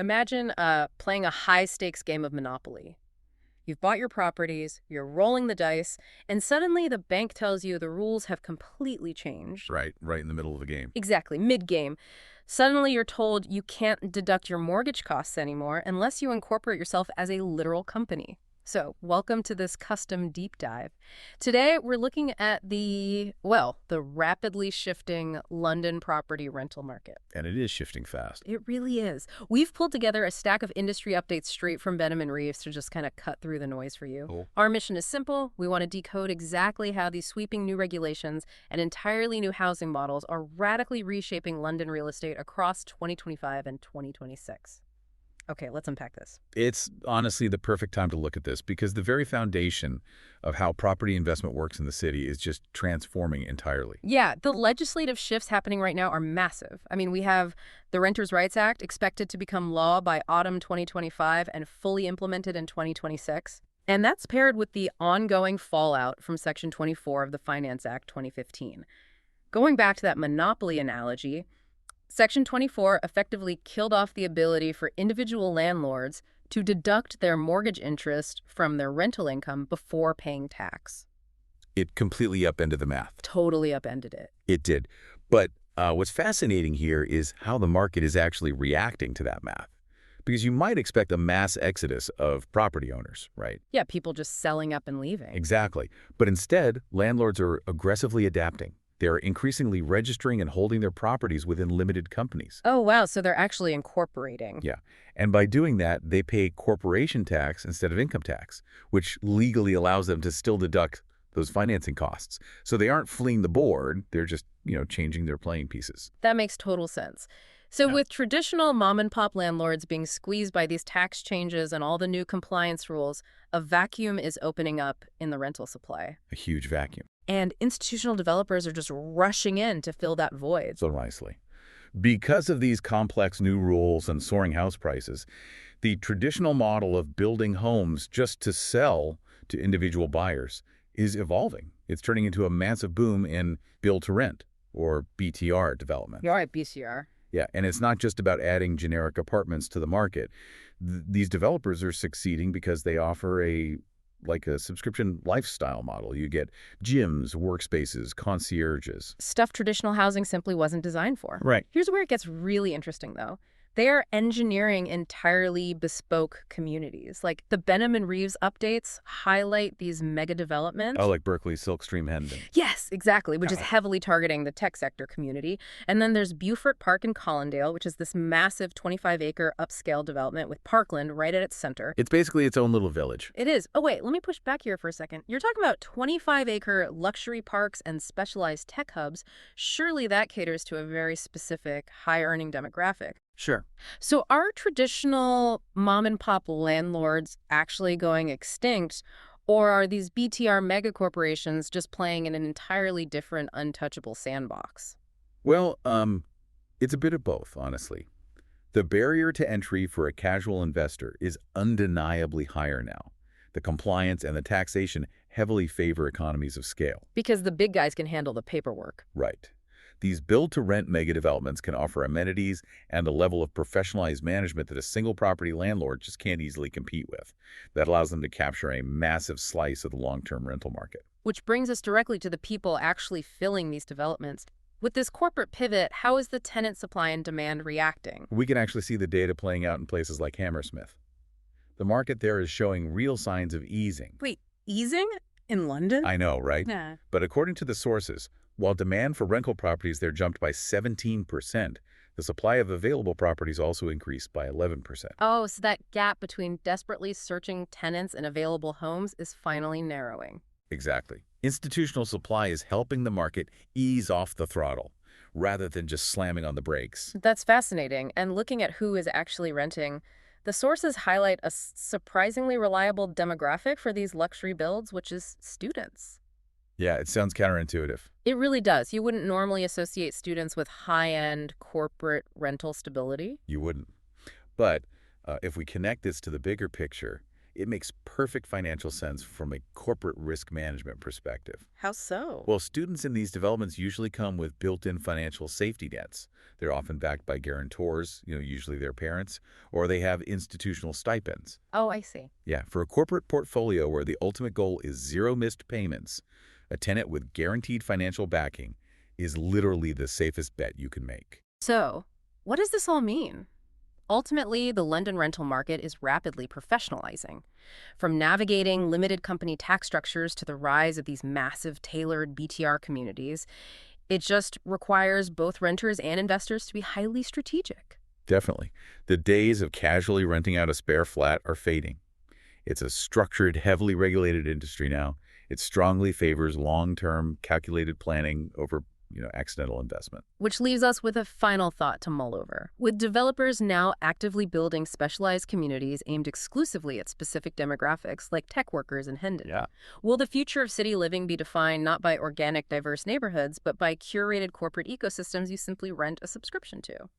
Imagine playing a high-stakes game of Monopoly. You've bought your properties, you're rolling the dice, and suddenly the bank tells you the rules have completely changed. Right in the middle of the game. Exactly, mid-game. Suddenly you're told you can't deduct your mortgage costs anymore unless you incorporate yourself as a literal company. So, welcome to this custom deep dive. Today, we're looking at the rapidly shifting London property rental market. And it is shifting fast. It really is. We've pulled together a stack of industry updates straight from Benham and Reeves to just kind of cut through the noise for you. Cool. Our mission is simple. We want to decode exactly how these sweeping new regulations and entirely new housing models are radically reshaping London real estate across 2025 and 2026. Okay, let's unpack this. It's honestly the perfect time to look at this because the very foundation of how property investment works in the city is just transforming entirely. Yeah, the legislative shifts happening right now are massive. I mean, we have the Renters' Rights Act expected to become law by autumn 2025 and fully implemented in 2026. And that's paired with the ongoing fallout from Section 24 of the Finance Act 2015. Going back to that monopoly analogy, Section 24 effectively killed off the ability for individual landlords to deduct their mortgage interest from their rental income before paying tax. It completely upended the math. Totally upended it. It did. But what's fascinating here is how the market is actually reacting to that math. Because you might expect a mass exodus of property owners, right? Yeah, people just selling up and leaving. Exactly. But instead, landlords are aggressively adapting. They're increasingly registering and holding their properties within limited companies. Oh, wow. So they're actually incorporating. Yeah. And by doing that, they pay corporation tax instead of income tax, which legally allows them to still deduct those financing costs. So they aren't fleeing the board. They're just, changing their playing pieces. That makes total sense. So Yeah. with traditional mom-and-pop landlords being squeezed by these tax changes and all the new compliance rules, a vacuum is opening up in the rental supply. A huge vacuum. And institutional developers are just rushing in to fill that void. So nicely. Because of these complex new rules and soaring house prices, the traditional model of building homes just to sell to individual buyers is evolving. It's turning into a massive boom in build-to-rent, or BTR development. You're right, BCR. Yeah, and it's not just about adding generic apartments to the market. These developers are succeeding because they offer a subscription lifestyle model. You get gyms, workspaces, concierges. Stuff traditional housing simply wasn't designed for. Right. Here's where it gets really interesting, though. They are engineering entirely bespoke communities. Like the Benham and Reeves updates highlight these mega developments. Oh, like Berkeley's Silkstream Hendon. Yes, exactly, which is heavily targeting the tech sector community. And then there's Beaufort Park in Collindale, which is this massive 25-acre upscale development with Parkland right at its center. It's basically its own little village. It is. Oh, wait, let me push back here for a second. You're talking about 25-acre luxury parks and specialized tech hubs. Surely that caters to a very specific high-earning demographic. Sure. So are traditional mom-and-pop landlords actually going extinct, or are these BTR megacorporations just playing in an entirely different, untouchable sandbox? Well, it's a bit of both, honestly. The barrier to entry for a casual investor is undeniably higher now. The compliance and the taxation heavily favor economies of scale. Because the big guys can handle the paperwork. Right. These build-to-rent mega-developments can offer amenities and a level of professionalized management that a single-property landlord just can't easily compete with. That allows them to capture a massive slice of the long-term rental market. Which brings us directly to the people actually filling these developments. With this corporate pivot, how is the tenant supply and demand reacting? We can actually see the data playing out in places like Hammersmith. The market there is showing real signs of easing. Wait, easing? In London? I know, right? Yeah. But according to the sources, while demand for rental properties there jumped by 17%, the supply of available properties also increased by 11%. Oh, so that gap between desperately searching tenants and available homes is finally narrowing. Exactly. Institutional supply is helping the market ease off the throttle, rather than just slamming on the brakes. That's fascinating. And looking at who is actually renting, the sources highlight a surprisingly reliable demographic for these luxury builds, which is students. Yeah, it sounds counterintuitive. It really does. You wouldn't normally associate students with high-end corporate rental stability. You wouldn't. But if we connect this to the bigger picture, It makes perfect financial sense from a corporate risk management perspective. How so? Well, students in these developments usually come with built-in financial safety nets. They're often backed by guarantors, usually their parents, or they have institutional stipends. Oh, I see. Yeah, for a corporate portfolio where the ultimate goal is zero missed payments, a tenant with guaranteed financial backing is literally the safest bet you can make. So, what does this all mean? Ultimately, the London rental market is rapidly professionalizing. From navigating limited company tax structures to the rise of these massive tailored BTR communities, it just requires both renters and investors to be highly strategic. Definitely. The days of casually renting out a spare flat are fading. It's a structured, heavily regulated industry now. It strongly favors long-term, calculated planning over, accidental investment. Which leaves us with a final thought to mull over. With developers now actively building specialized communities aimed exclusively at specific demographics like tech workers in Hendon, Yeah. will the future of city living be defined not by organic, diverse neighborhoods, but by curated corporate ecosystems you simply rent a subscription to?